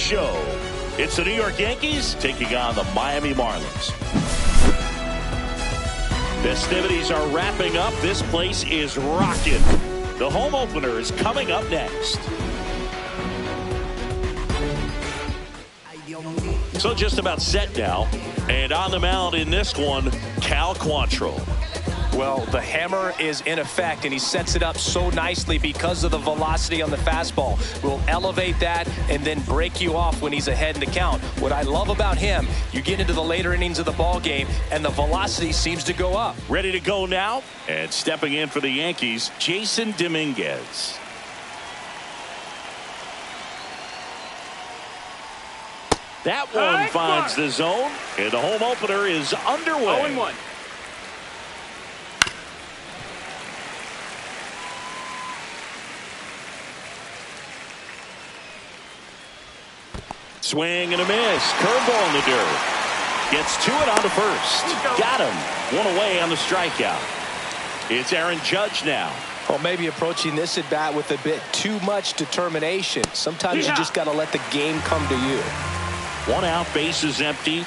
show. It's the New York Yankees taking on the Miami Marlins. Festivities are wrapping up. This place is rocking. The home opener is coming up next. So just about set now. And on the mound in this one, Cal Quantrill. Well, the hammer is in effect, and he sets it up so nicely because of the velocity on the fastball. Will elevate that and then break you off when he's ahead in the count. What I love about him, you get into the later innings of the ball game, and the velocity seems to go up. Ready to go now, and stepping in for the Yankees, Jason Dominguez. That one finds the zone, and the home opener is underway. 0-1. Swing and a miss. Curveball in the dirt. Gets to it on to first. Got him. One away on the strikeout. It's Aaron Judge now. Well, maybe approaching this at bat with a bit too much determination. Sometimes you just got to let the game come to you. 1 out, base is empty.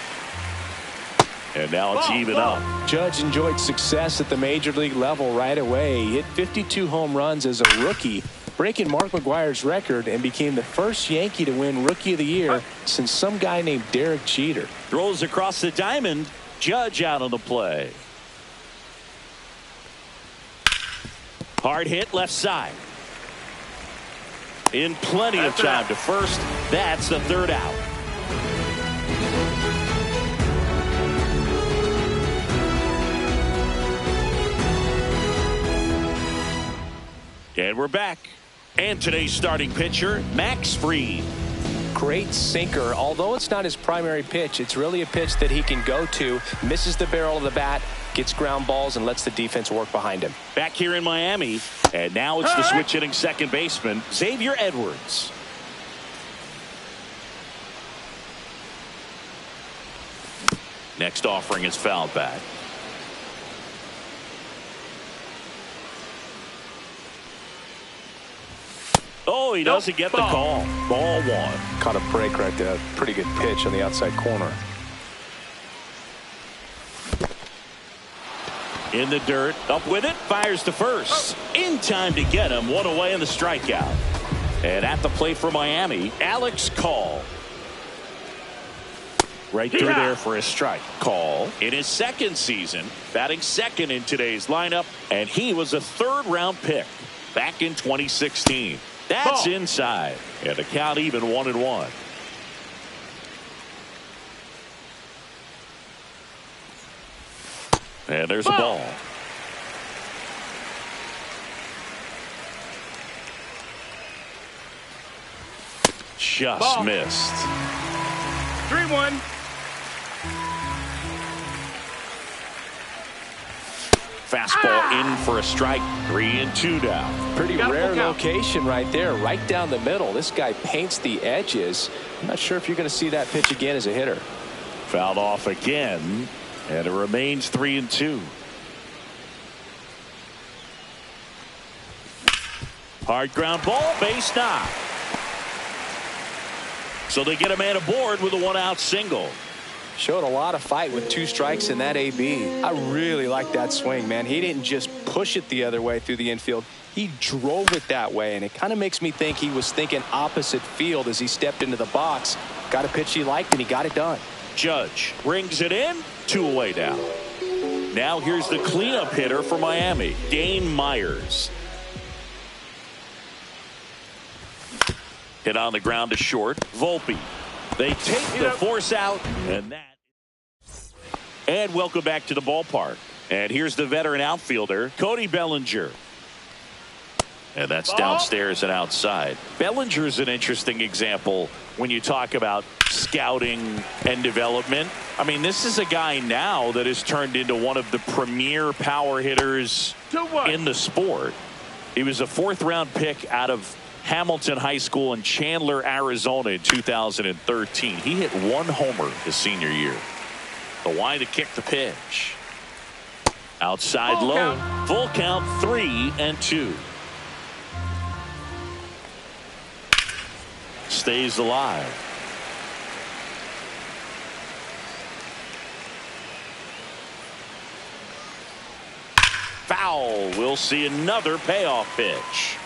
And now it's even up. Judge enjoyed success at the major league level right away. He hit 52 home runs as a rookie, breaking Mark McGwire's record, and became the first Yankee to win Rookie of the Year since some guy named Derek Jeter. Throws across the diamond. Judge out on the play. Hard hit left side. In plenty of time to first. That's the 3rd out. And we're back. And today's starting pitcher, Max Fried. Great sinker. Although it's not his primary pitch, it's really a pitch that he can go to. Misses the barrel of the bat, gets ground balls, and lets the defense work behind him. Back here in Miami, and now it's the switch hitting second baseman, Xavier Edwards. Next offering is fouled back. Oh, he doesn't get the call. Ball 1. Caught a break right there. Pretty good pitch on the outside corner. In the dirt, up with it, fires to first. In time to get him, 1 away in the strikeout. And at the plate for Miami, Alex Call. Right through there for a strike. Call in his 2nd season, batting 2nd in today's lineup, and he was a 3rd-round pick back in 2016. That's inside, and the count even 1-1. And there's a ball. Just missed. 3-1. Fastball in for a strike. 3-2 now. Pretty rare location right there, right down the middle. This guy paints the edges. I'm not sure if you're going to see that pitch again as a hitter. Fouled off again, and it remains 3-2. Hard ground ball, base knock. So they get a man aboard with a 1-out single. Showed a lot of fight with 2 strikes in that AB. I really like that swing, man. He didn't just push it the other way through the infield. He drove it that way, and it kind of makes me think he was thinking opposite field as he stepped into the box. Got a pitch he liked, and he got it done. Judge brings it in, 2 away now. Now here's the cleanup hitter for Miami, Dane Myers. Hit on the ground to short. Volpe. They take the force out, and welcome back to the ballpark. And here's the veteran outfielder, Cody Bellinger. And that's downstairs and outside. Bellinger's an interesting example when you talk about scouting and development. I mean, this is a guy now that has turned into one of the premier power hitters in the sport. He was a 4th-round pick out of Hamilton High School in Chandler, Arizona in 2013. He hit 1 homer his senior year. The why to kick the pitch. Outside low. Full count, 3-2. Stays alive. Foul. We'll see another payoff pitch.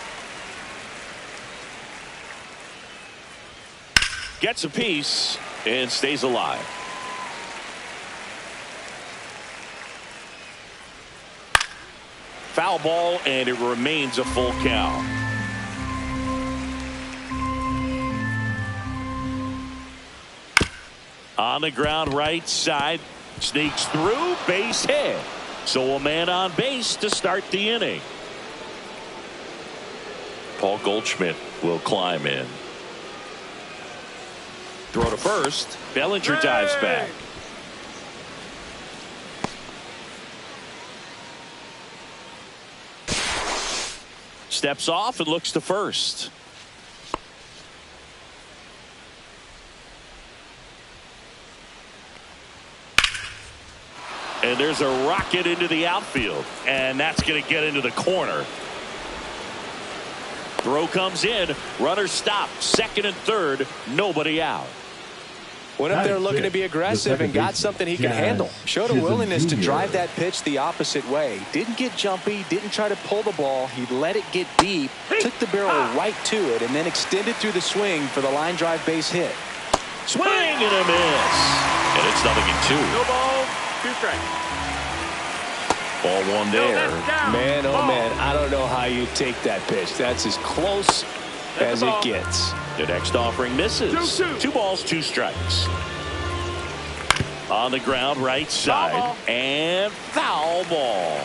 Gets a piece and stays alive. Foul ball, and it remains a full count. On the ground right side, sneaks through, base hit. So a man on base to start the inning. Paul Goldschmidt will climb in. Throw to first. Bellinger dives back. Steps off and looks to first. And there's a rocket into the outfield, and that's going to get into the corner. Throw comes in, runner stopped, second and third, nobody out. Went up there looking to be aggressive and got something he could handle. Showed a willingness to drive that pitch the opposite way. Didn't get jumpy, didn't try to pull the ball. He let it get deep, took the barrel right to it, and then extended through the swing for the line drive base hit. Swing and a miss. And it's 0-2. No ball, 2 strikes. Ball one there. Man, oh man, I don't know how you take that pitch. That's as close as it gets. The next offering misses. 2 balls, 2 strikes. On the ground right side. And foul ball.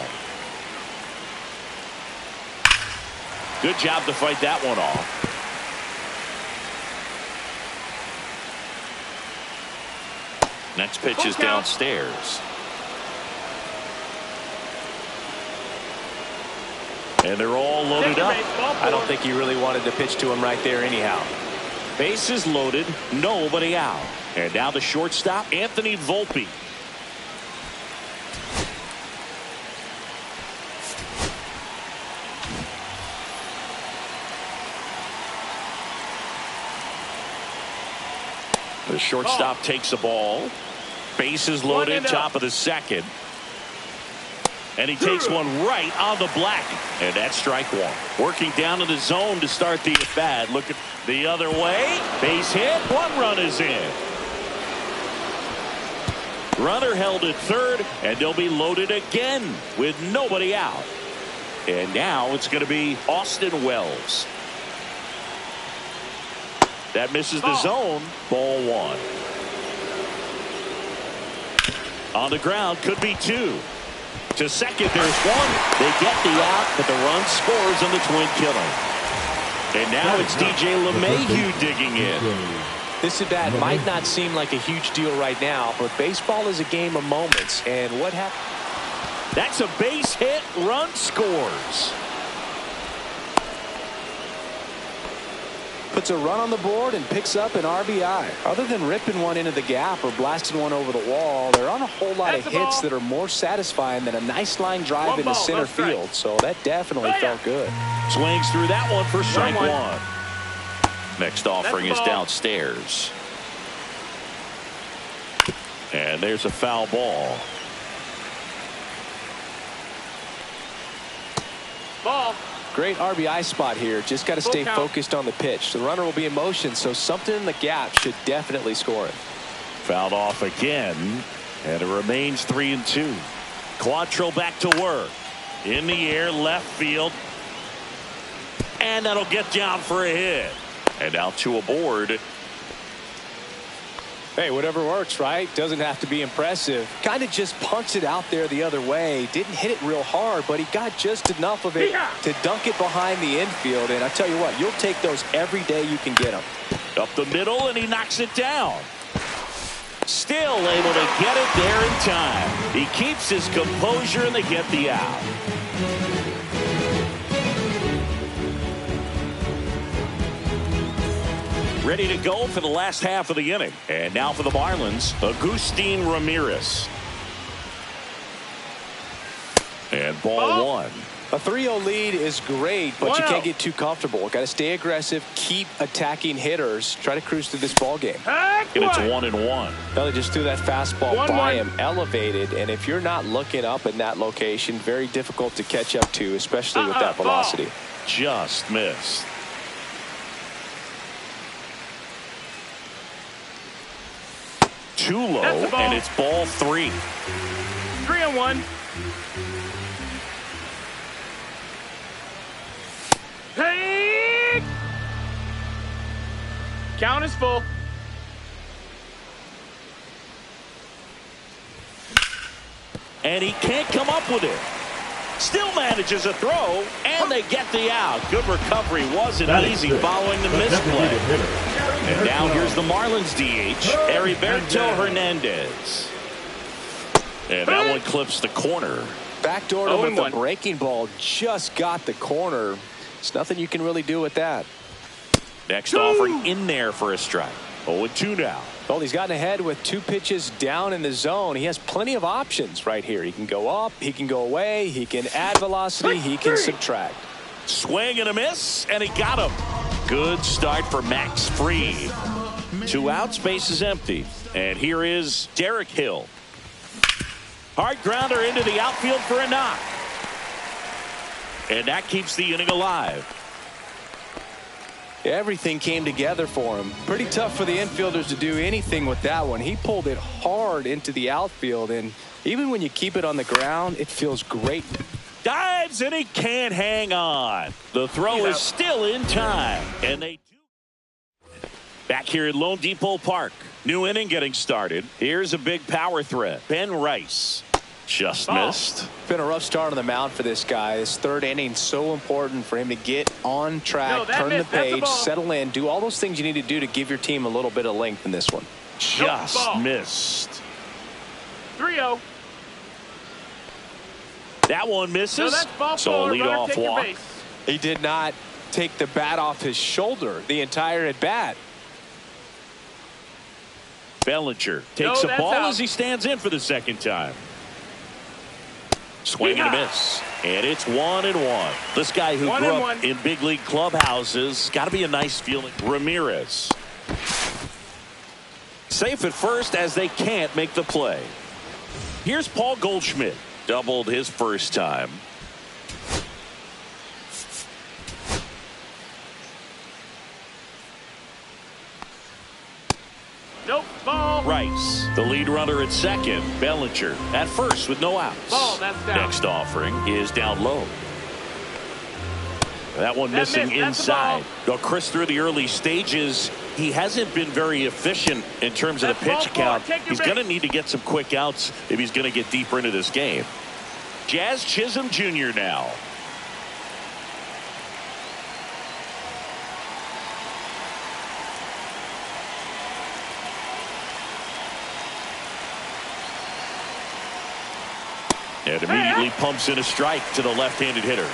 Good job to fight that one off. Next pitch is downstairs. And they're all loaded up. I don't think he really wanted to pitch to him right there anyhow. Bases loaded, nobody out. And now the shortstop, Anthony Volpe. The shortstop takes the ball. Bases loaded, top of the second. And he takes one right on the black. And that's strike one. Working down to the zone to start the at-bat. Looking the other way. Base hit. 1 run is in. Runner held at third. And they'll be loaded again with nobody out. And now it's going to be Austin Wells. That misses the zone. Ball 1. On the ground. Could be 2. To second, there's 1. They get the out, but the run scores on the twin killer. And now it's DJ LeMahieu digging in. This at bat might not seem like a huge deal right now, but baseball is a game of moments. And what happened? That's a base hit. Run scores. Puts a run on the board and picks up an RBI. Other than ripping one into the gap or blasting one over the wall, there aren't a whole lot of hits that are more satisfying than a nice line drive into center field. So that definitely felt good. Swings through that one for strike 1. Next offering is downstairs. And there's a foul ball. Ball. Great RBI spot here. Just got to stay focused on the pitch. The runner will be in motion, so something in the gap should definitely score it. Fouled off again, and it remains 3-2. Quantrill back to work. In the air, left field. And that'll get down for a hit. And now 2 aboard. Hey, whatever works, right? Doesn't have to be impressive. Kind of just punts it out there the other way. Didn't hit it real hard, but he got just enough of it to dunk it behind the infield. And I tell you what, you'll take those every day you can get them. Up the middle, and he knocks it down. Still able to get it there in time. He keeps his composure, and they get the out. Ready to go for the last half of the inning. And now for the Marlins, Agustin Ramirez. And ball 1. A 3-0 lead is great, but you can't get too comfortable. Got to stay aggressive, keep attacking hitters, try to cruise through this ball game. And it's 1-1. Well, they just threw that fastball by him, elevated, and if you're not looking up in that location, very difficult to catch up to, especially with that velocity. Just missed. Too low, and it's ball 3. 3-1. Hey! Count is full. And he can't come up with it. Still manages a throw, and they get the out. Good recovery. Wasn't easy following the misplay. And now here's the Marlins DH, Heriberto Hernandez. And that one clips the corner. Backdoor with the breaking ball, just got the corner. There's nothing you can really do with that. Next offering in there for a strike. 0-2 now. Well, he's gotten ahead with 2 pitches down in the zone. He has plenty of options right here. He can go up, he can go away, he can add velocity, he can subtract. Swing and a miss, and he got him. Good start for Max Fried. 2 outs, base is empty. And here is Derek Hill. Hard grounder into the outfield for a knock. And that keeps the inning alive. Everything came together for him. Pretty tough for the infielders to do anything with that one. He pulled it hard into the outfield, and even when you keep it on the ground, it feels great. Dives, and he can't hang on. The throw is still in time, and they do. Back here at Lone Depot Park. New inning getting started. Here's a big power threat. Ben Rice. Just missed. Been a rough start on the mound for this guy. This 3rd inning, so important for him to get on track, turn the page, settle in, do all those things you need to do to give your team a little bit of length in this one. Just missed. 3-0. That one misses. So a leadoff walk. He did not take the bat off his shoulder the entire at bat. Bellinger takes a ball as he stands in for the 2nd time. Swing and a miss. And it's 1-1. This guy who grew up in big league clubhouses, got to be a nice feeling. Ramirez. Safe at first as they can't make the play. Here's Paul Goldschmidt. Doubled his first time. Nope, ball. Rice, the lead runner at 2nd. Bellinger at 1st with no outs. Ball, that's down. Next offering is down low. That one missing inside. Though Chris, through the early stages, he hasn't been very efficient in terms of the pitch count. He's going to need to get some quick outs if he's going to get deeper into this game. Jazz Chisholm Jr. now. And immediately pumps in a strike to the left-handed hitter.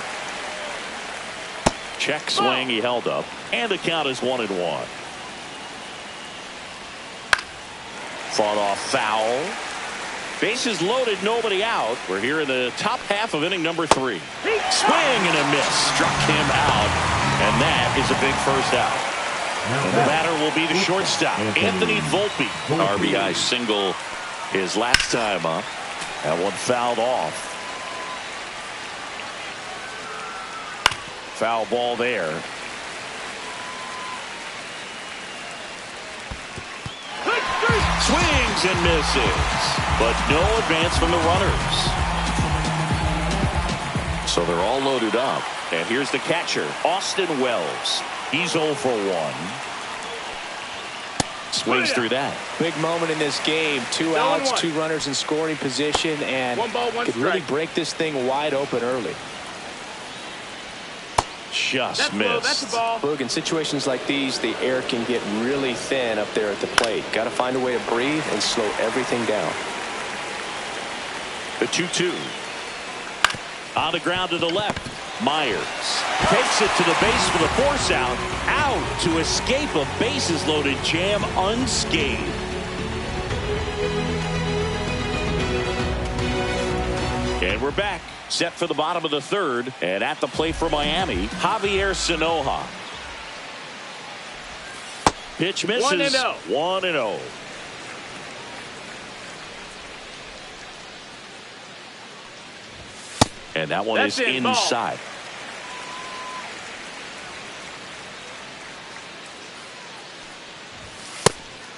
Check swing, he held up. And the count is 1-1. Fought off foul. Bases loaded, nobody out. We're here in the top half of inning number 3. Swing and a miss. Struck him out. And that is a big first out. And the batter will be the shortstop, Anthony Volpe. RBI single his last time up. That one fouled off. Foul ball there. Swings and misses. But no advance from the runners. So they're all loaded up. And here's the catcher, Austin Wells. He's 0 for 1. Swings through that. Big moment in this game. 2 outs, 2 runners in scoring position, and could really break this thing wide open early. Just missed. That's a ball. Look, in situations like these, the air can get really thin up there at the plate. Got to find a way to breathe and slow everything down. The 2-2. On the ground to the left. Myers takes it to the base for the force out. Out to escape a bases loaded jam unscathed. And we're back. Set for the bottom of the third, and at the plate for Miami, Javier Sanoja. Pitch misses. 1-0. 1-0. And that one is inside.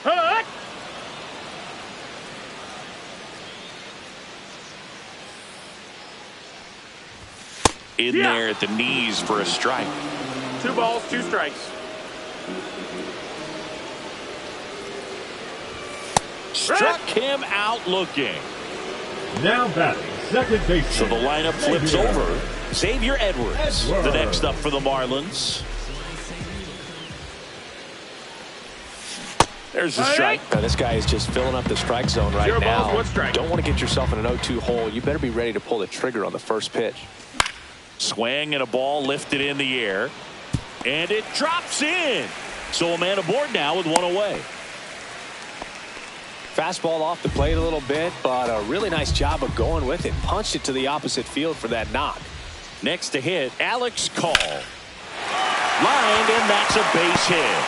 Hook. In there at the knees for a strike. 2 balls, 2 strikes. Struck him out looking. Now batting second base. So the lineup flips over. Xavier Edwards, the next up for the Marlins. There's the strike. Now, this guy is just filling up the strike zone right 0 now. balls, 1 strike. Don't want to get yourself in an 0-2 hole. You better be ready to pull the trigger on the first pitch. Swing and a ball lifted in the air. And it drops in. So a man aboard now with 1 away. Fastball off the plate a little bit, but a really nice job of going with it. Punched it to the opposite field for that knock. Next to hit, Alex Call. Lined, and that's a base hit.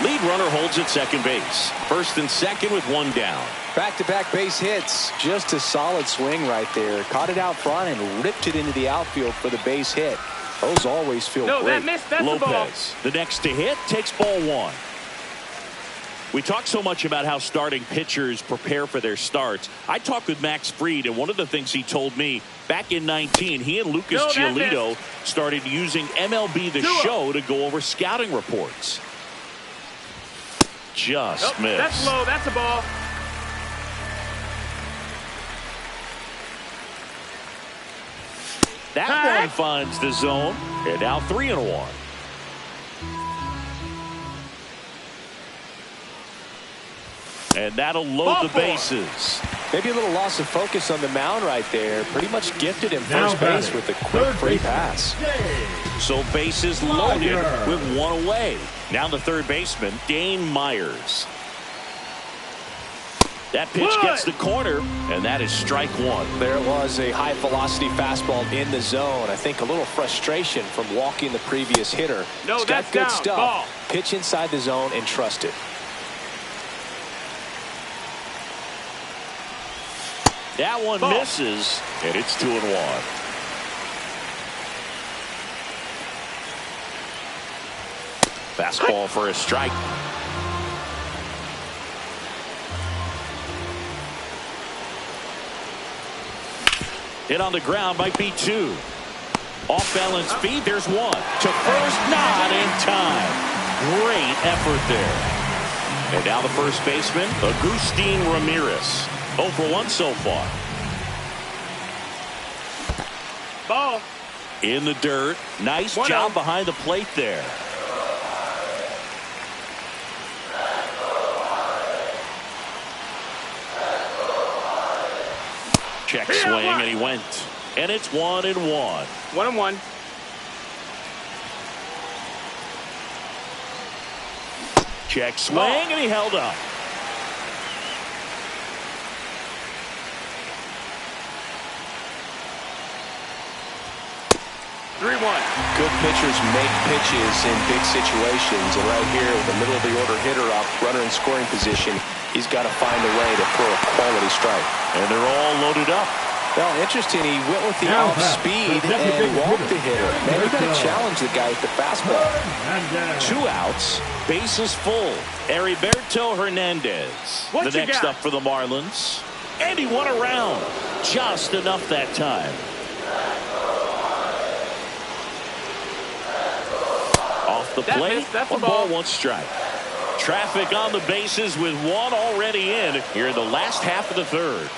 Lead runner holds at second base. First and second with 1 down. Back-to-back base hits. Just a solid swing right there. Caught it out front and ripped it into the outfield for the base hit. Those always feel No, great. that missed. That's the ball. Lopez, the next to hit, takes ball 1. We talk so much about how starting pitchers prepare for their starts. I talked with Max Fried, and one of the things he told me back in 19, he and Lucas Giolito started using MLB The Show to go over scouting reports. Just missed. That's low. That's a ball. That one finds the zone, and now 3-1. And that'll load the bases. Maybe a little loss of focus on the mound right there. Pretty much gifted him first base with a quick free pass. So bases loaded with 1 away. Now the third baseman, Dane Myers. That pitch gets the corner, and that is strike 1. There was a high velocity fastball in the zone. I think a little frustration from walking the previous hitter. No, He's that's got good down. stuff. Ball. Pitch inside the zone and trust it. That one misses, and it's 2-1. Fastball for a strike. Hit on the ground might be 2. Off balance feet, there's 1. To first, not in time. Great effort there. And now the first baseman, Agustin Ramirez. 0 for 1 so far. Ball. In the dirt. Nice job behind the plate there. Check swing, and he went. And it's 1-1. 1-1. Check swing, and he held up. Good pitchers make pitches in big situations, and right here with the middle of the order hitter up, runner in scoring position, he's got to find a way to throw a quality strike. And they're all loaded up. Well, interesting, he went with the off speed and walked the hitter. Man, you got to challenge the guy with the fastball. 2 outs, bases full. Heriberto Hernandez, the next up for the Marlins. And he won a round. Just enough that time. Off the plate, 1 ball, 1 strike. Traffic on the bases with 1 already in here in the last half of the third.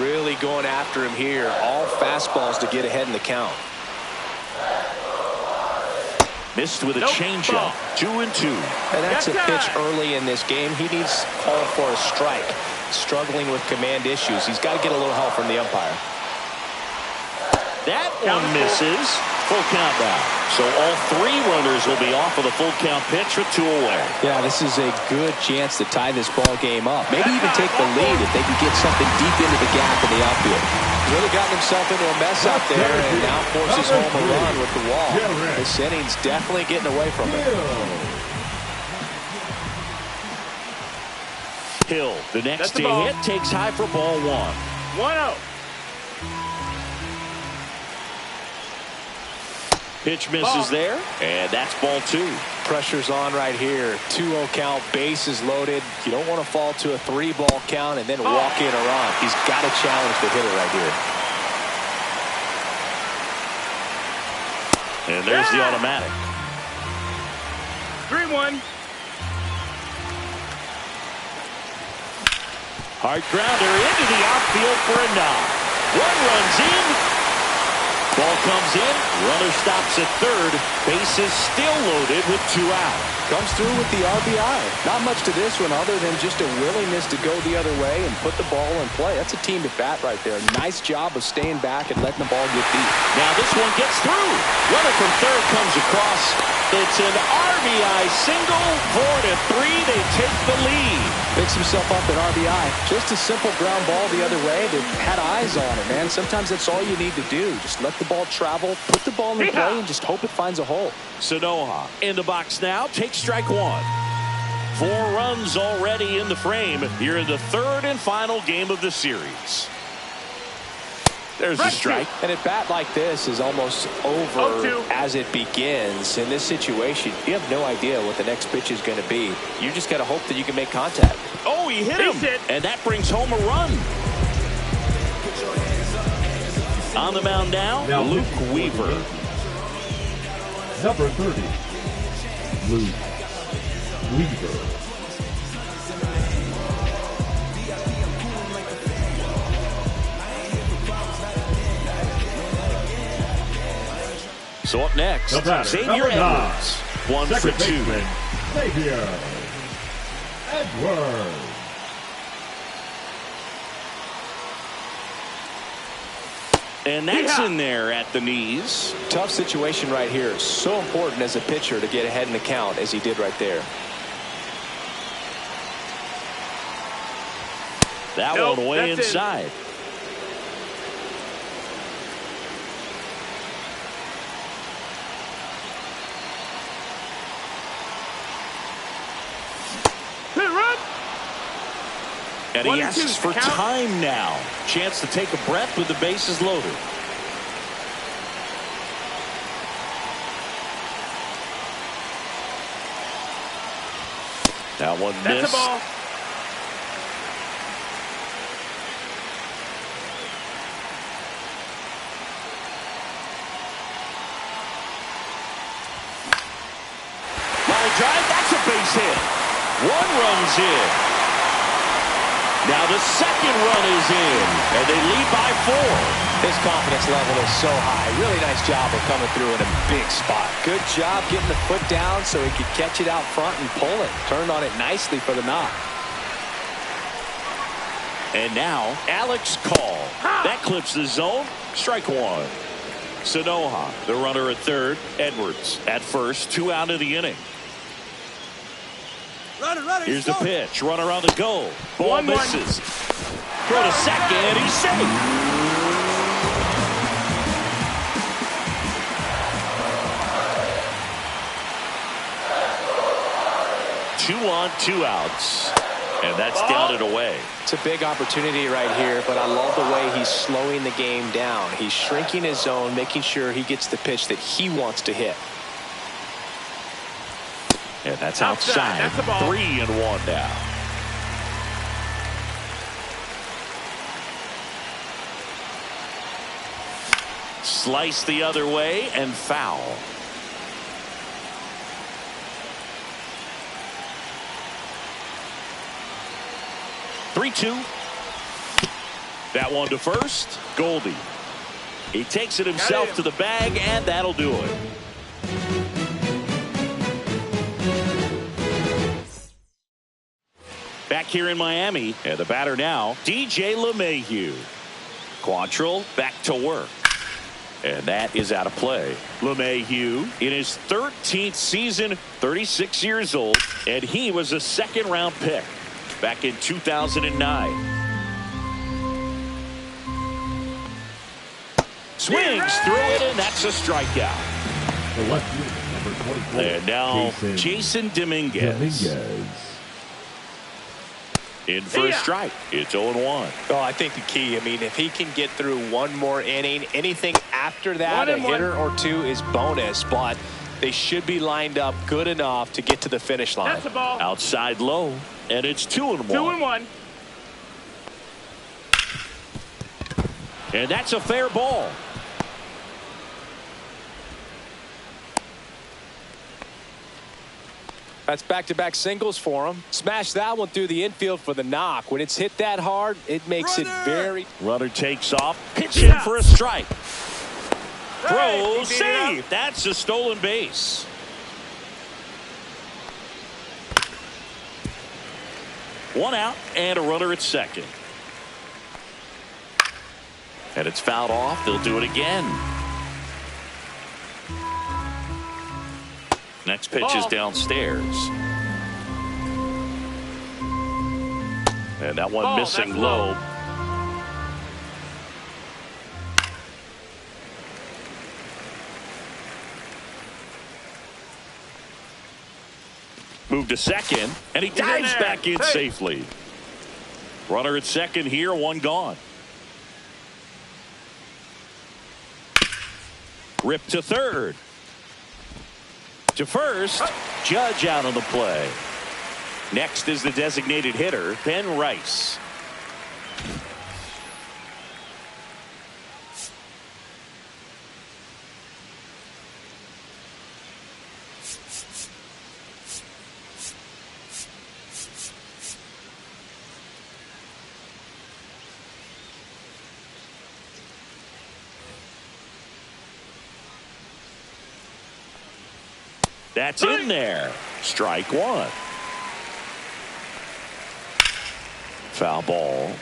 Really going after him here. All fastballs to get ahead in the count. Missed with a changeup. 2-2. And that's a pitch early in this game. He needs to call for a strike. Struggling with command issues. He's got to get a little help from the umpire. That one misses full count now. So all three runners will be off of the full count pitch with 2 away. Yeah, this is a good chance to tie this ball game up. Maybe even take the lead if they can get something deep into the gap in the outfield. Really gotten himself into a mess out there and now forces home a run with the wall. This inning's definitely getting away from him. Hill, the next to hit, takes high for ball 1. 1-0. Pitch misses there, and that's ball 2. Pressure's on right here. 2-0 count, bases loaded. You don't want to fall to a 3-ball count and then walk in a run. He's got to challenge the hitter right here. And there's the automatic. 3-1. Hard grounder into the outfield for a knock. 1 runs in. Ball comes in. Runner stops at third. Bases still loaded with 2 out. Comes through with the RBI. Not much to this one other than just a willingness to go the other way and put the ball in play. That's a team at bat right there. Nice job of staying back and letting the ball get deep. Now this one gets through. Runner from third comes across. It's an RBI single. 4-3. They take the lead. Picks himself up an RBI. Just a simple ground ball the other way. They've had eyes on it, man. Sometimes that's all you need to do. Just let the ball travel, put the ball in play, and just hope it finds a hole. Sanoha in the box now. Takes strike 1. 4 runs already in the frame here in the third and final game of the series. There's a strike. And a bat like this is almost over as it begins. In this situation, you have no idea what the next pitch is going to be. You just got to hope that you can make contact. Oh, he hit him. And that brings home a run. On the mound now Luke Weaver. Number 30, Luke Weaver. So up next, Xavier Edwards. 1 for 2. Xavier Edwards. And that's in there at the knees. Tough situation right here. So important as a pitcher to get ahead in the count as he did right there. That one way inside. And he asks for time now. Chance to take a breath with the bases loaded. That one missed. That's a ball. Line drive, that's a base hit. 1 run's in. Now the second run is in, and they lead by 4. His confidence level is so high. Really nice job of coming through in a big spot. Good job getting the foot down so he could catch it out front and pull it. Turned on it nicely for the knock. And now Alex Call. That clips the zone. Strike 1. Sanoha, the runner at third. Edwards at first. 2 out of the inning. Runner, here's the pitch. Runner on the go. Ball misses. Throw to second. He's safe. Two on, 2 outs. And that's down and away. It's a big opportunity right here, but I love the way he's slowing the game down. He's shrinking his zone, making sure he gets the pitch that he wants to hit. And that's outside. That's the ball. 3-1 now. Slice the other way and foul. Three-2. That one to first. Goldie. He takes it himself to the bag, and that'll do it. Back here in Miami, and the batter now, DJ LeMahieu. Quantrill back to work. And that is out of play. LeMahieu in his 13th season, 36 years old, and he was a second-round pick back in 2009. Swings through it, and that's a strikeout. The left fielder, number 24. And now Jason Dominguez. In for a strike. It's 0-1. Oh, I think the key, I mean, if he can get through one more inning, anything after that, a hitter or two is bonus, but they should be lined up good enough to get to the finish line. That's a ball. Outside low, and it's 2-1. 2-1. And that's a fair ball. That's back-to-back singles for him. Smash that one through the infield for the knock. When it's hit that hard, it makes it very... Runner takes off. Pitch in for a strike. Throw, save. That's a stolen base. One out and a runner at second. And it's fouled off. They'll do it again. Next pitch is downstairs. And that one missing low. Move to second, and he dives back in safely. Runner at second here, one gone. Rip to third. To first, Judge out on the play. Next is the designated hitter, Ben Rice. That's in there. Strike one. Foul ball.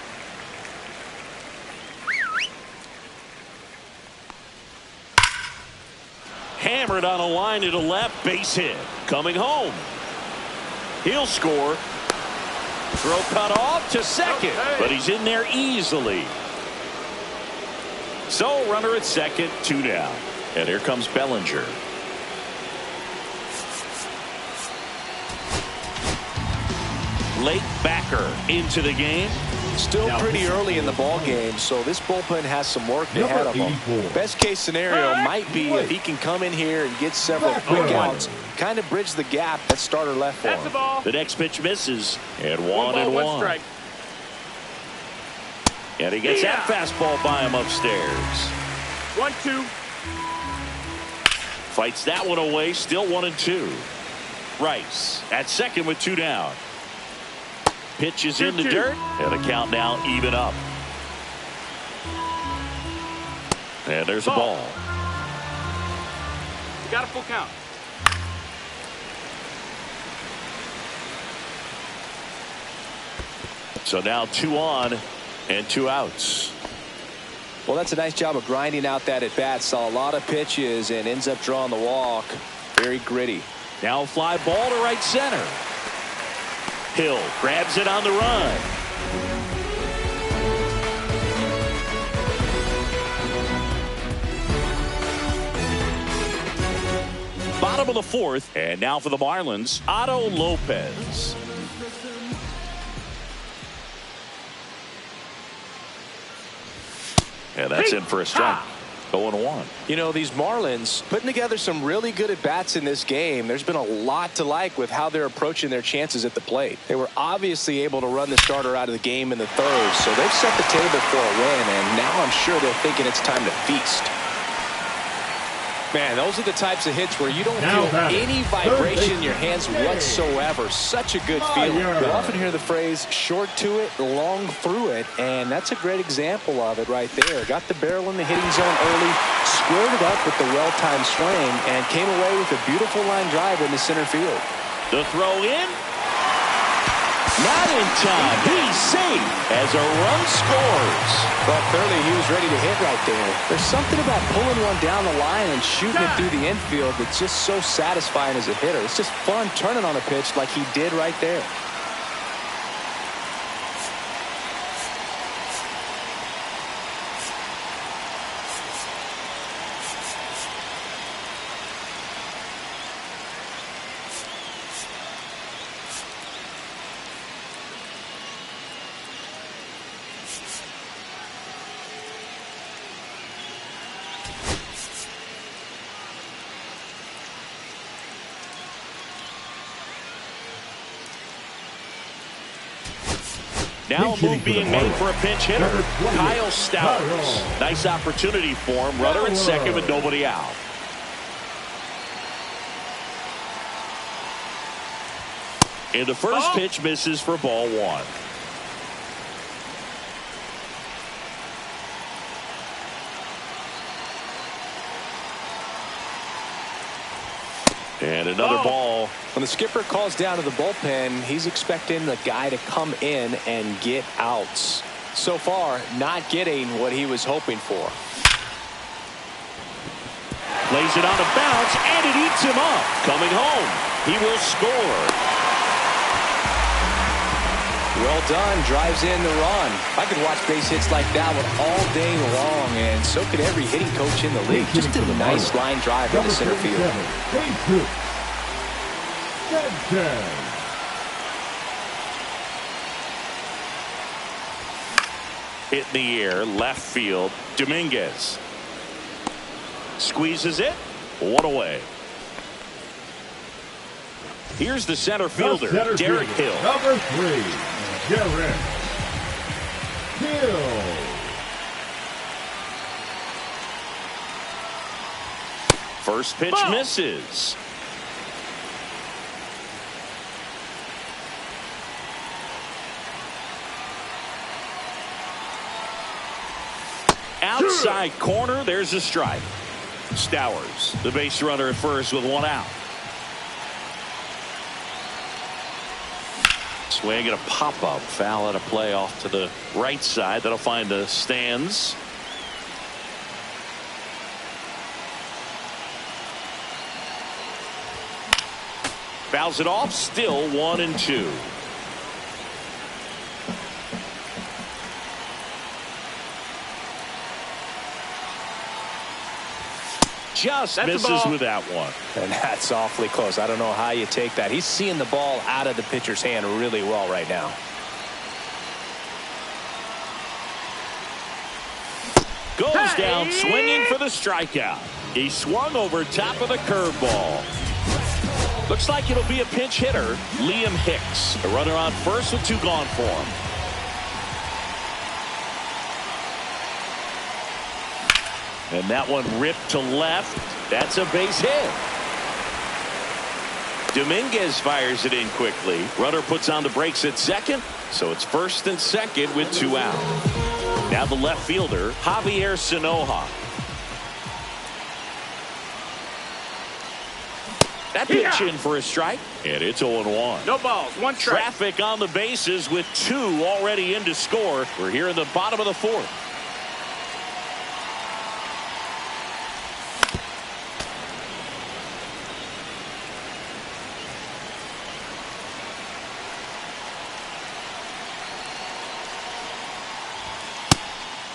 Hammered on a line to the left. Base hit. Coming home. He'll score. Throw cut off to second. But he's in there easily. So runner at second. 2 down. And here comes Bellinger. Late backer into the game. Still pretty early in the ball game, so this bullpen has some work ahead of him. Best case scenario might be if he can come in here and get several quick outs, kind of bridge the gap that starter left for him. The next pitch misses, and 1-1. Strike. And he gets that fastball by him upstairs. 1-2. Fights that one away, still 1-2. Rice at second with 2 down. Pitch is in the dirt, and the count now even up. And there's a ball. You got a full count. So now 2 on and 2 outs. Well, that's a nice job of grinding out that at bat. Saw a lot of pitches and ends up drawing the walk. Very gritty. Now a fly ball to right center. Hill grabs it on the run. Bottom of the 4th, and now for the Marlins, Otto Lopez. And that's in for a strike. 0-1. You know, these Marlins putting together some really good at-bats in this game. There's been a lot to like with how they're approaching their chances at the plate. They were obviously able to run the starter out of the game in the 3rd, so they've set the table for a win, and now I'm sure they're thinking it's time to feast. Man, those are the types of hits where you don't feel any vibration in your hands whatsoever. Such a good feeling. You'll often hear the phrase short to it, long through it, and that's a great example of it right there. Got the barrel in the hitting zone early, squared it up with the well-timed swing, and came away with a beautiful line drive in the center field. The throw in. Not in time. He's safe as a run scores. Well, clearly he was ready to hit right there. There's something about pulling one down the line and shooting it through the infield that's just so satisfying as a hitter. It's just fun turning on a pitch like he did right there. Now a move being made for a pinch hitter, Kyle Stowers. Nice opportunity for him. Runner at second with nobody out. And the first pitch misses for ball one. And another ball. When the skipper calls down to the bullpen, he's expecting the guy to come in and get outs. So far, not getting what he was hoping for. Plays it on a bounce, and it eats him up. Coming home, he will score. Well done, drives in the run. I could watch base hits like that one all day long, and so could every hitting coach in the league. Just a nice line drive into center field. Hit in the air, left field, Dominguez. Squeezes it, one away. Here's the center fielder, Derek Hill. Number 3, Derek Hill. First pitch misses. Outside corner, there's a strike. Stowers, the base runner at first with one out. Swing and a pop-up. Foul out of play off to the right side. That'll find the stands. Fouls it off. Still 1-2. Just misses with that one. And that's awfully close. I don't know how you take that. He's seeing the ball out of the pitcher's hand really well right now. Goes down swinging for the strikeout. He swung over top of the curveball. Looks like it'll be a pinch hitter, Liam Hicks. A runner on first with two gone for him. And that one ripped to left. That's a base hit. Dominguez fires it in quickly. Runner puts on the brakes at second. So it's first and second with two out. Now the left fielder, Javier Sanoja. That pitch in for a strike. And it's 0-1. No balls, one strike. Traffic on the bases with two already in to score. We're here in the bottom of the fourth.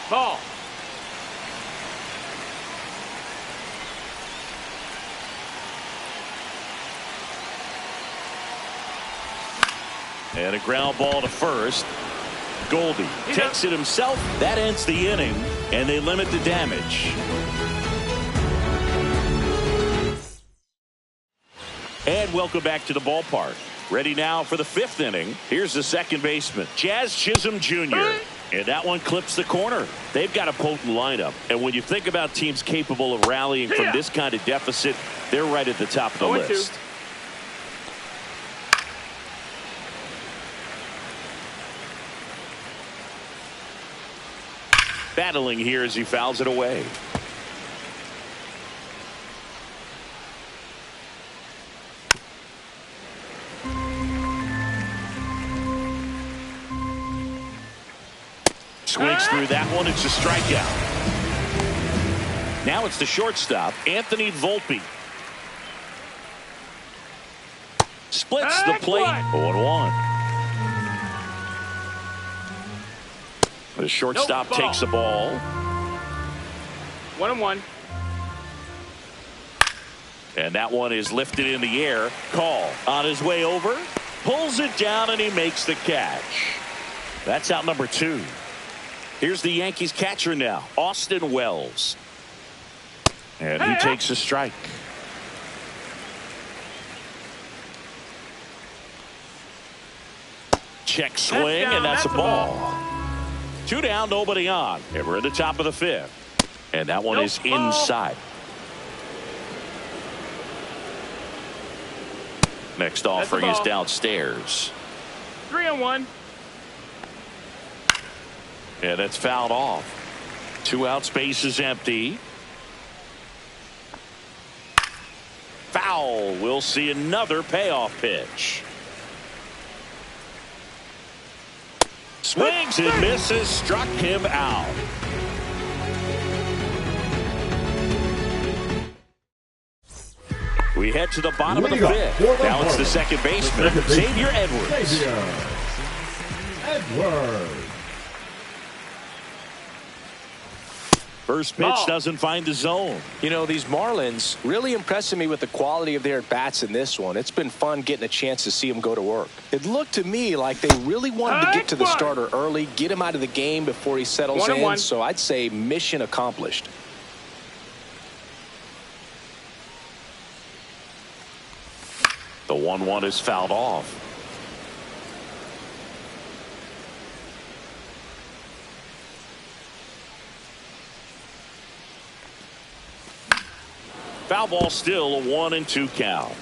Ball. And a ground ball to first. Goldie takes it himself. That ends the inning, and they limit the damage. And welcome back to the ballpark. Ready now for the fifth inning. Here's the second baseman, Jazz Chisholm Jr. And that one clips the corner. They've got a potent lineup. And when you think about teams capable of rallying from this kind of deficit, they're right at the top of the list. Battling here as he fouls it away. Swings through that one. It's a strikeout. Now it's the shortstop, Anthony Volpe. Splits the plate. 0-1. The shortstop takes the ball. 1-1. And that one is lifted in the air. Call on his way over. Pulls it down and he makes the catch. That's out number 2. Here's the Yankees catcher now, Austin Wells. And he takes a strike. Check swing, and that's a ball. 2 down, nobody on. And we're at the top of the 5th. And that one is inside. Next offering is downstairs. 3-1. And it's fouled off. 2 out, space is empty. Foul. We'll see another payoff pitch. Swings and misses. Struck him out. We head to the bottom of the 5th. Now it's the second baseman, Xavier Edwards. First pitch doesn't find the zone. You know, these Marlins really impressing me with the quality of their at-bats in this one. It's been fun getting a chance to see them go to work. It looked to me like they really wanted to get to the starter early, get him out of the game before he settles in. So I'd say mission accomplished. The 1-1 is fouled off. Foul ball, still a 1-2 count.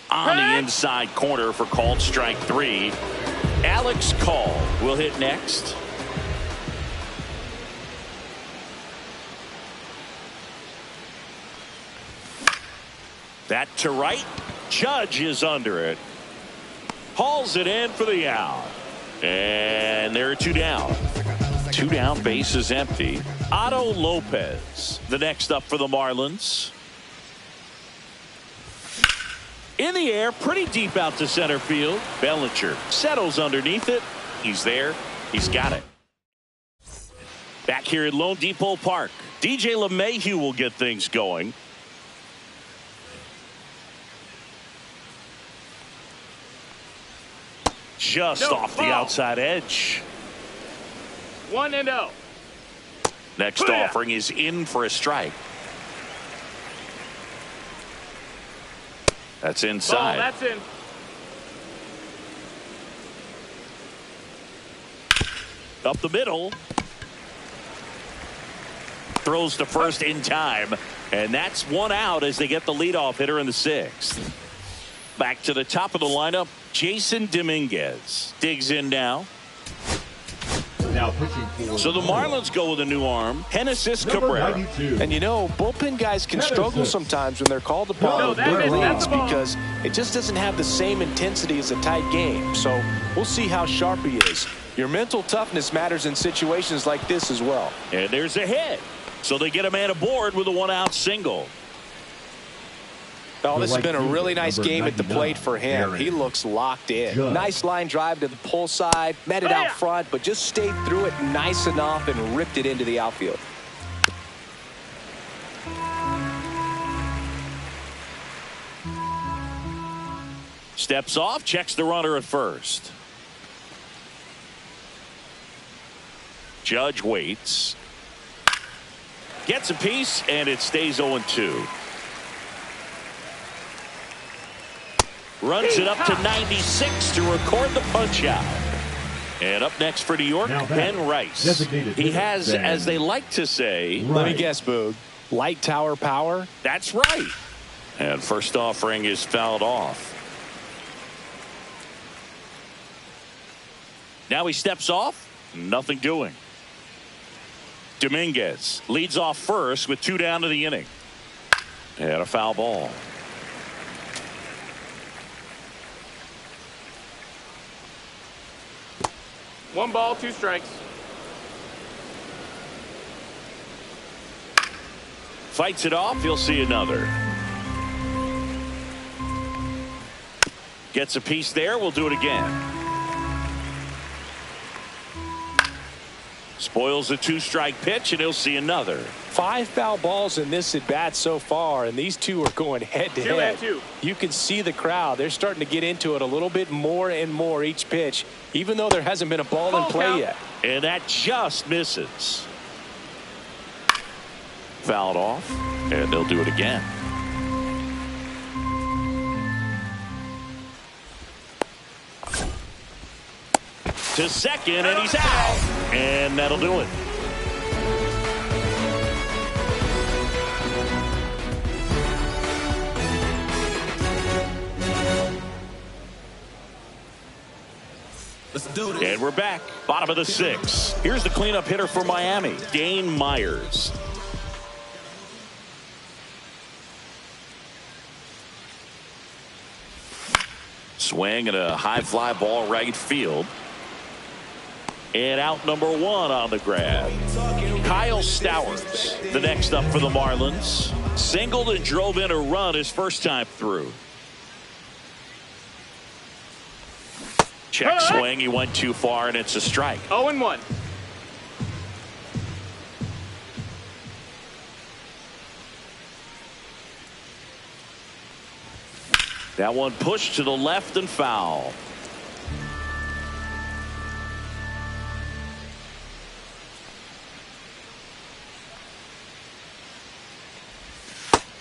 On the inside corner for called strike 3. Alex Call will hit next. That to right. Judge is under it. Hauls it in for the out. And there are 2 down. 2 down, base is empty. Otto Lopez, the next up for the Marlins. In the air, pretty deep out to center field. Bellinger settles underneath it. He's there. He's got it. Back here at Lone Depot Park, DJ LeMahieu will get things going. Just off the outside edge. 1-0. Next offering is in for a strike. That's inside. Ball, that's in. Up the middle. Throws to first in time. And that's 1 out as they get the leadoff hitter in the 6th. Back to the top of the lineup. Jason Dominguez digs in now. So the Marlins go with a new arm, Genesis Cabrera. And you know, bullpen guys can struggle sometimes when they're called upon with big leads because it just doesn't have the same intensity as a tight game. So we'll see how sharp he is. Your mental toughness matters in situations like this as well. And there's a hit. So they get a man aboard with a 1-out single. Oh, this has been a really nice game at the plate for him. He looks locked in. Nice line drive to the pull side, met it out front, but just stayed through it nice enough and ripped it into the outfield. Steps off, checks the runner at first. Judge waits. Gets a piece, and it stays 0-2. Runs it up to 96 to record the punch out. And up next for New York, Ben Rice. He has, as they like to say, let me guess, Boog, light tower power? That's right. And first offering is fouled off. Now he steps off, nothing doing. Dominguez leads off first with 2 down to the inning. And a foul ball. One ball, two strikes. Fights it off. He'll see another. Gets a piece there. We'll do it again. Spoils a two-strike pitch, and he'll see another. 5 foul balls in this at-bat so far, and these two are going head-to-head. You can see the crowd. They're starting to get into it a little bit more and more each pitch, even though there hasn't been a ball in play yet. And that just misses. Fouled off, and they'll do it again. To second, and he's out. And that'll do it. Let's do this. And we're back. Bottom of the 6th. Here's the cleanup hitter for Miami, Dane Myers. Swing and a high fly ball right field. And out number 1 on the grab. Kyle Stowers, the next up for the Marlins. Singled and drove in a run his first time through. Check swing. He went too far, and it's a strike. 0-1. That one pushed to the left and foul.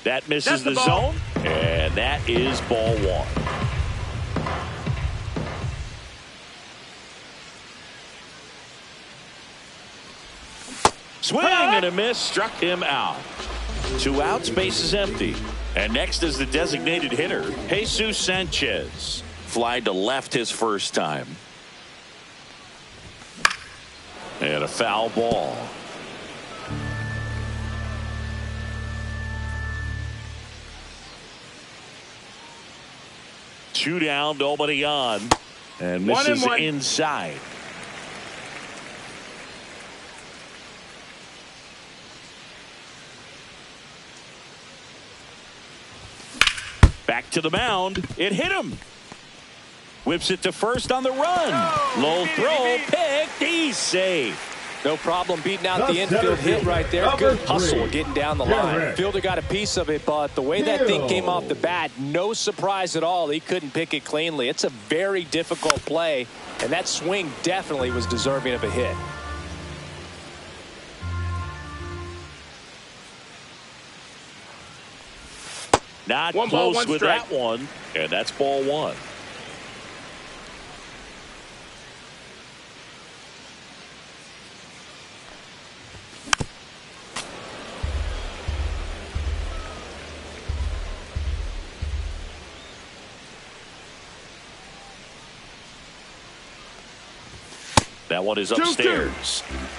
That misses the zone, and that is ball 1. Swing and a miss, struck him out. 2 outs, base is empty. And next is the designated hitter, Jesus Sanchez. Fly to left his first time. And a foul ball. Two down, nobody on. And misses inside. Back to the mound. It hit him. Whips it to first on the run. Low throw, picked. He's safe. No problem beating out the infield hit right there. Good hustle getting down the line. Fielder got a piece of it, but the way that thing came off the bat, no surprise at all. He couldn't pick it cleanly. It's a very difficult play, and that swing definitely was deserving of a hit. Not close with that one, and that's ball 1. That one is upstairs. 2-2.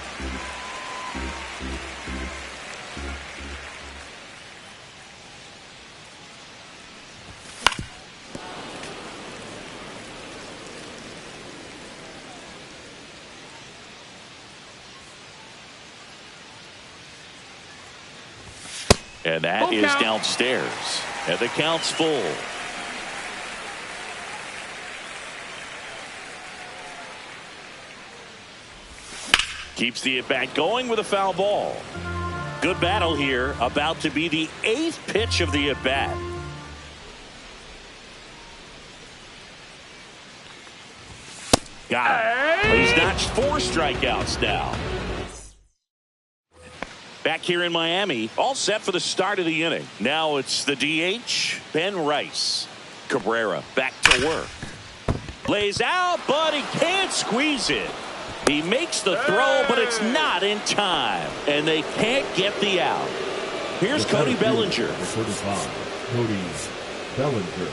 And that is downstairs. And the count's full. Keeps the at-bat going with a foul ball. Good battle here. About to be the 8th pitch of the at-bat. Got him. He's notched 4 strikeouts now. Back here in Miami, all set for the start of the inning. Now it's the DH, Ben Rice. Cabrera back to work. Lays out, but he can't squeeze it. He makes the throw, but it's not in time. And they can't get the out. Here's Cody Bellinger. 45, Cody Bellinger.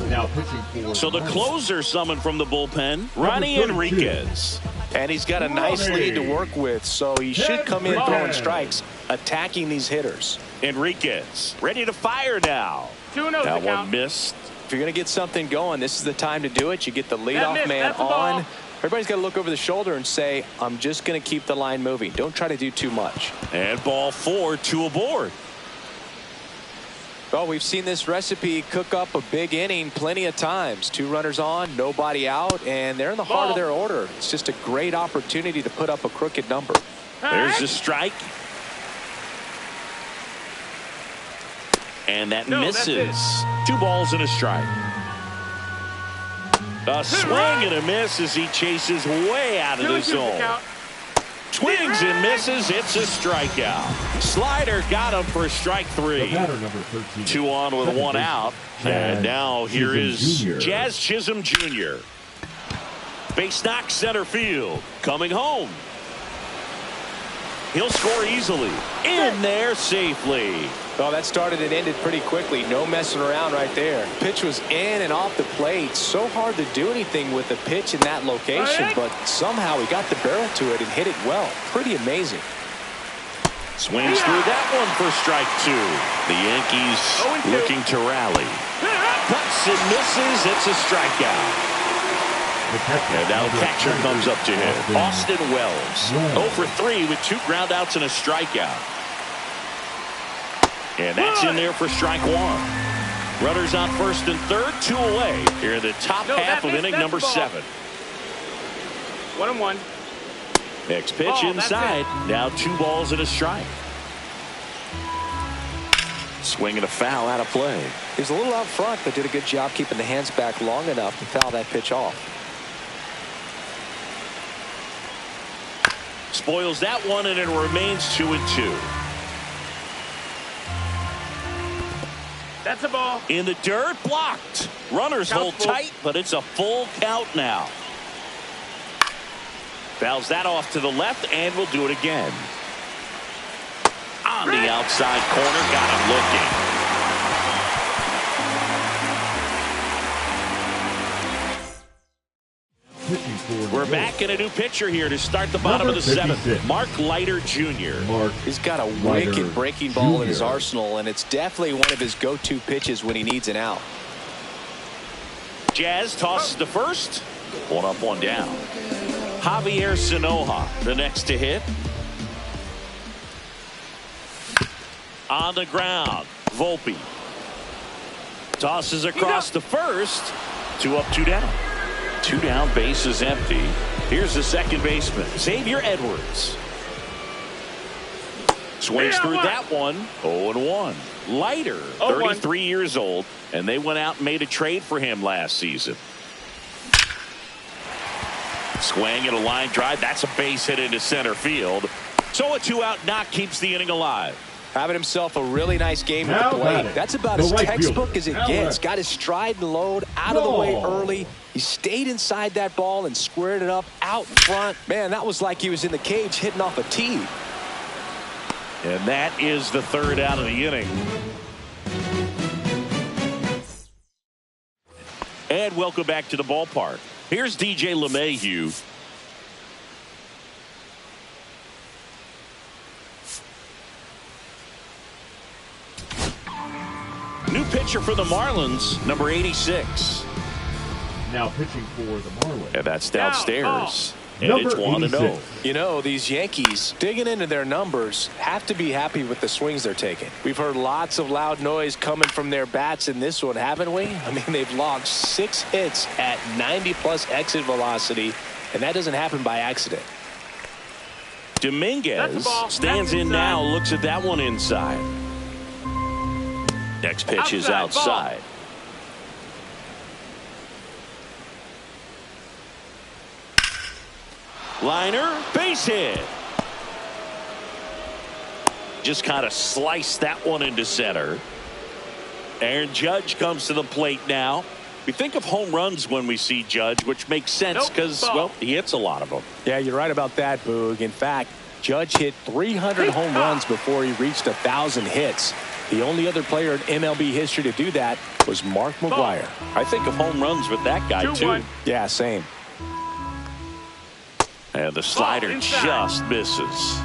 Now pitching for So the closer summoned from the bullpen, Ronnie 32. Enriquez. And he's got a nice lead to work with, so he should come in throwing strikes, attacking these hitters. Enriquez ready to fire now. 2-0 That the one count. missed. If you're going to get something going, this is the time to do it. You get the That leadoff missed. man That's a ball. on. Everybody's got to look over the shoulder and say, I'm just going to keep the line moving. Don't try to do too much. And ball 4, 2 aboard. Well, we've seen this recipe cook up a big inning plenty of times. 2 runners on, nobody out, and they're in the heart of their order. It's just a great opportunity to put up a crooked number. There's a strike. And that misses. 2 balls and a strike. A swing and a miss as he chases way out of the 2-2 the zone. count. Swings and misses. It's a strikeout. Slider got him for strike 3. batter number 13. 2 on with Second 1 base, out. Jazz And now here is Chisholm Jr. Jazz Chisholm Jr. Base knock center field. Coming home. He'll score easily. In there safely. Well, that started and ended pretty quickly. No messing around right there. Pitch was in and off the plate. So hard to do anything with the pitch in that location, but somehow he got the barrel to it and hit it well. Pretty amazing. Swings through that one for strike 2. The Yankees 0-2. looking to rally. Cuts and misses. It's a strikeout. And now catcher comes up to him. Austin Wells. 0 for 3 with 2 groundouts and a strikeout. And that's in there for strike 1. Runners on first and third, 2 away here in the top half of inning number 7. 1-1. Next pitch Ball, inside. Now 2 balls and a strike. Swing and a foul out of play. He was a little out front, but did a good job keeping the hands back long enough to foul that pitch off. Spoils that one, and it remains 2-2. That's a ball. In the dirt, blocked. Runners Count hold full. tight, but it's a full count now. Fouls that off to the left, and we'll do it again. On the outside corner, got him looking. We're back in a new pitcher here to start the bottom of the 7th. Mark Leiter Jr. He's got a Leiter wicked breaking ball in his Jr. arsenal, and it's definitely one of his go-to pitches when he needs an out. Jazz tosses to first. 1 up, 1 down. Javier Sanoja, the next to hit. On the ground, Volpe. Tosses across to first. 2 up, 2 down. 2 down, base is empty. Here's the second baseman, Xavier Edwards. Swings through that one. 0-1. Leiter, 33 years old, and they went out and made a trade for him last season. Swing and a line drive. That's a base hit into center field. So a 2-out knock keeps the inning alive. Having himself a really nice game at the plate. That's about as textbook as it gets. Got his stride and load out of the way early. He stayed inside that ball and squared it up out in front. Man, that was like he was in the cage hitting off a tee. And that is the 3rd out of the inning. And welcome back to the ballpark. Here's DJ LeMahieu. New pitcher for the Marlins, number 86. Now pitching for the Marlins. And that's downstairs. And Number it's 1-0. You know, these Yankees, digging into their numbers, have to be happy with the swings they're taking. We've heard lots of loud noise coming from their bats in this one, haven't we? I mean, they've logged 6 hits at 90+ exit velocity, and that doesn't happen by accident. Dominguez stands in now, looks at that one inside. Next pitch is outside. Liner, base hit. Just kind of sliced that one into center. Aaron Judge comes to the plate now. We think of home runs when we see Judge, which makes sense because, well, he hits a lot of them. Yeah, you're right about that, Boog. In fact, Judge hit 300 home runs before he reached 1,000 hits. The only other player in MLB history to do that was Mark McGwire. I think of home runs with that guy, too. 2-1. Yeah, same. And the slider just misses.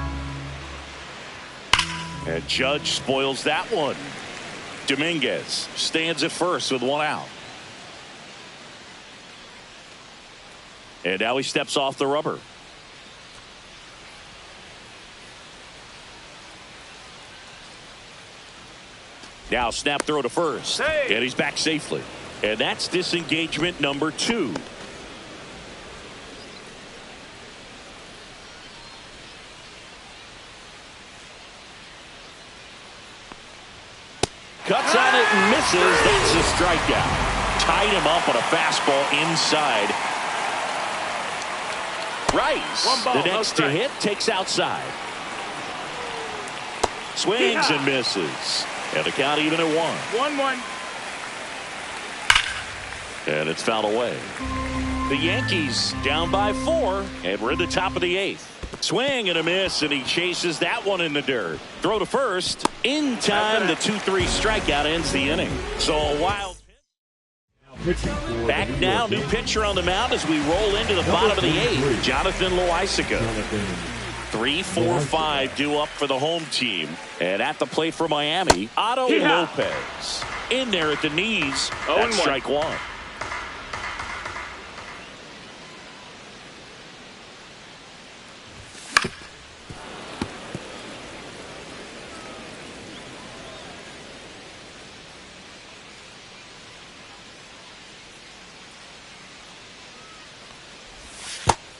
And Judge spoils that one. Dominguez stands at first with one out. And now he steps off the rubber. Now snap throw to first. Hey. And he's back safely. And that's disengagement number 2. Cuts on it and misses. That's a strikeout. Tied him up on a fastball inside. Rice, One ball, the next to hit, takes outside. Swings and misses. And the count even at 1. 1-1. And it's fouled away. The Yankees down by 4, and we're in the top of the 8th. Swing and a miss, and he chases that one in the dirt. Throw to first. In time, the 2-3 strikeout ends the inning. So a wild Pitching for back the New now, York new Yankees. pitcher on the mound as we roll into the bottom of the 8th. Jonathan Loaisiga. 3-4-5 due up for the home team. And at the plate for Miami, Otto Lopez. In there at the knees. That's 0-1. strike 1.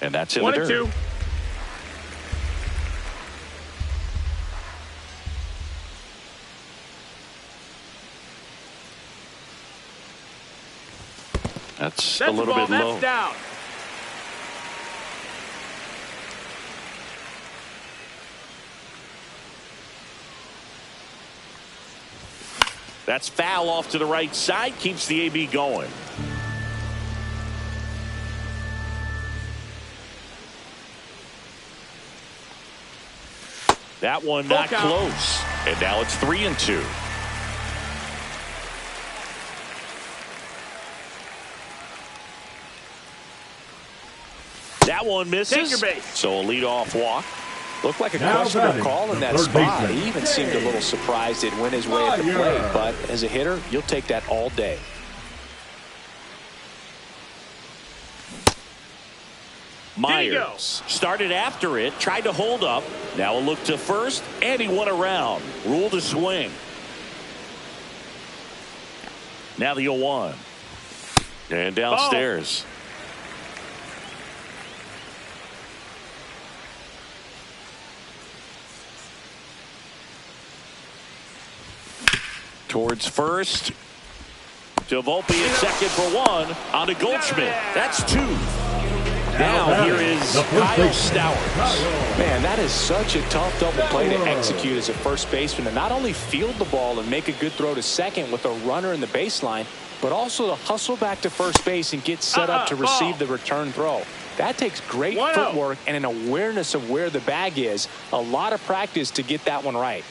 And that's in the dirt. 1-2. That's That's a little ball, bit low. that's down. That's foul off to the right side. Keeps the AB going. That one not close. And now it's 3-2. That one misses. Take your base. So a leadoff walk. Looked like a Now questionable batting, call in the that third spot. baseman. He even seemed a little surprised it went his way at the plate. But as a hitter, you'll take that all day. Myers started after it, tried to hold up. Now a look to first, and he went around. Ruled to swing. Now the 0-1. And downstairs. Towards first. To Volpe at second for 1. On to Goldschmidt. That's 2. Now here is Kyle Stowers. Man, that is such a tough double play to execute as a first baseman, and not only field the ball and make a good throw to second with a runner in the baseline, but also to hustle back to first base and get set up to receive the return throw. That takes great footwork and an awareness of where the bag is. A lot of practice to get that one right.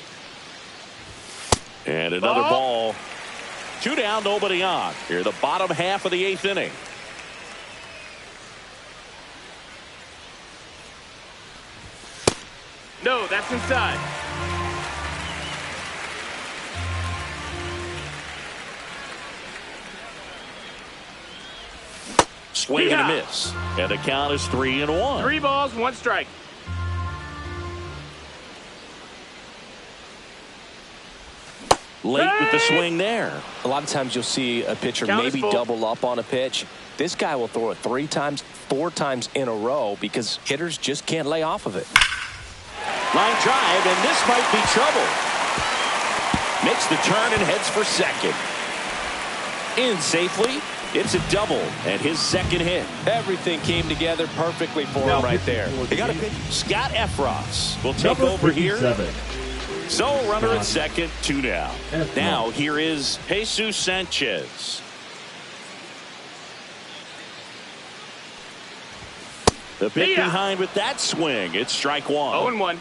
And another ball. 2 down, nobody on. Here the bottom half of the 8th inning. No, that's inside. Swing and a miss. And the count is 3-1. 3 balls, 1 strike. Late with the swing there. A lot of times you'll see a pitcher Count is maybe full. double up on a pitch. This guy will throw it 3 times, 4 times in a row because hitters just can't lay off of it. Line drive, and this might be trouble. Makes the turn and heads for second. In safely. It's a double and his second hit. Everything came together perfectly for him right there. They got a pitch. Scott Efros will take over here. So runner at second, 2 down. Now here is Jesus Sanchez. The pick behind with that swing. It's strike 1. 0-1.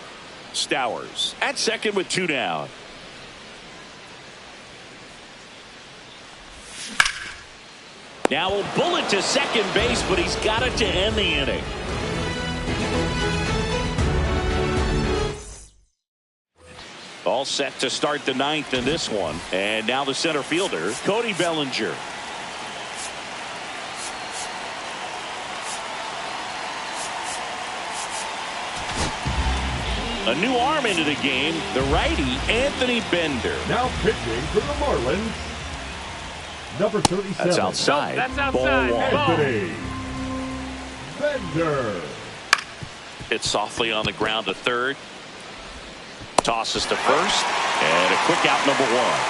Stowers at second with 2 down. Now a bullet to second base, but he's got it to end the inning. All set to start the ninth in this one. And now the center fielder, Cody Bellinger. A new arm into the game, the righty, Anthony Bender. Now pitching for the Marlins, number 37. That's outside. Nope, that's outside. Ball one. Anthony Bender. Hit softly on the ground to third. Tosses to first. And a quick out, number one.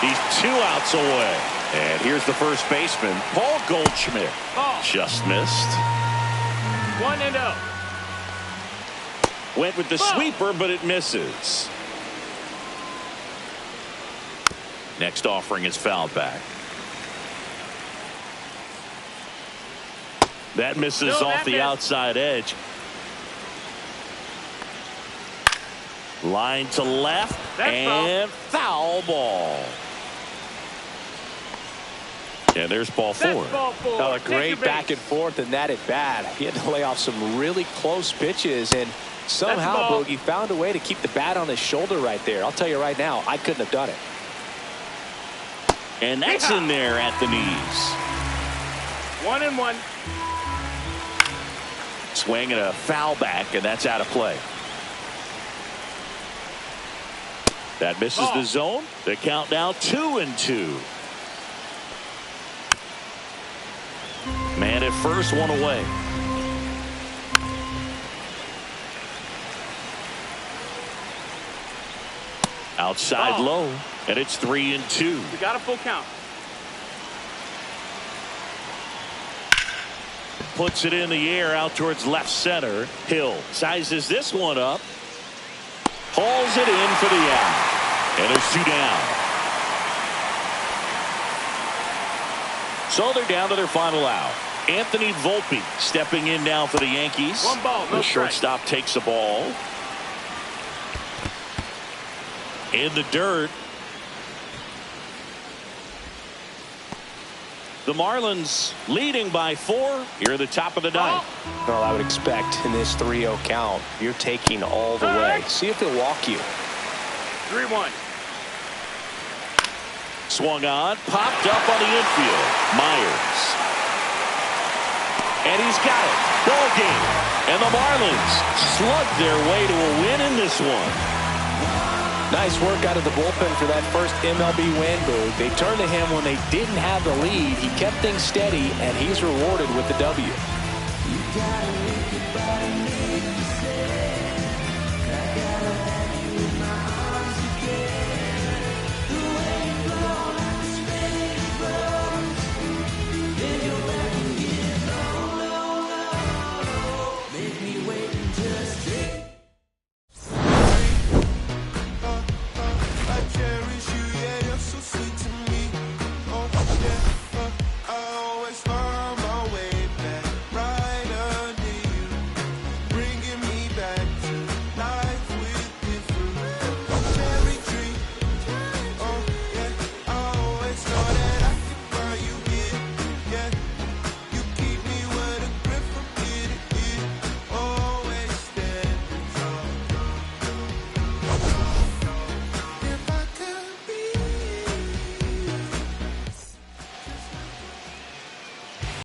He's 2 outs away. And here's the first baseman, Paul Goldschmidt. Ball. Just missed. 1-0. Went with the sweeper, but it misses. Next offering is fouled back. That misses off the outside edge. Line to left. And foul ball. And there's ball 4. A great back and forth, and that at bat. He had to lay off some really close pitches, and somehow Bogey found a way to keep the bat on his shoulder right there. I'll tell you right now, I couldn't have done it. And that's in there at the knees. 1-1. Swing and a foul back, and that's out of play. That misses the zone. The count now 2-2. Man at first, one away. Outside low, and it's 3-2. We got a full count. Puts it in the air out towards left center. Hill sizes this one up. Hauls it in for the out. And there's 2 down. So they're down to their final out. Anthony Volpe stepping in now for the Yankees. 1 ball, no the strike. shortstop takes the ball. In the dirt. The Marlins leading by 4 here at the top of the ninth. Well, I would expect in this 3-0 count, you're taking all the way. See if he'll walk you. 3-1. Swung on, popped up on the infield. Myers. And he's got it. Ball game. And the Marlins slugged their way to a win in this one. Nice work out of the bullpen for that first MLB win, Boog. They turned to him when they didn't have the lead. He kept things steady, and he's rewarded with the W. I cherish you, yeah, you're so sweet to me. Oh, yeah.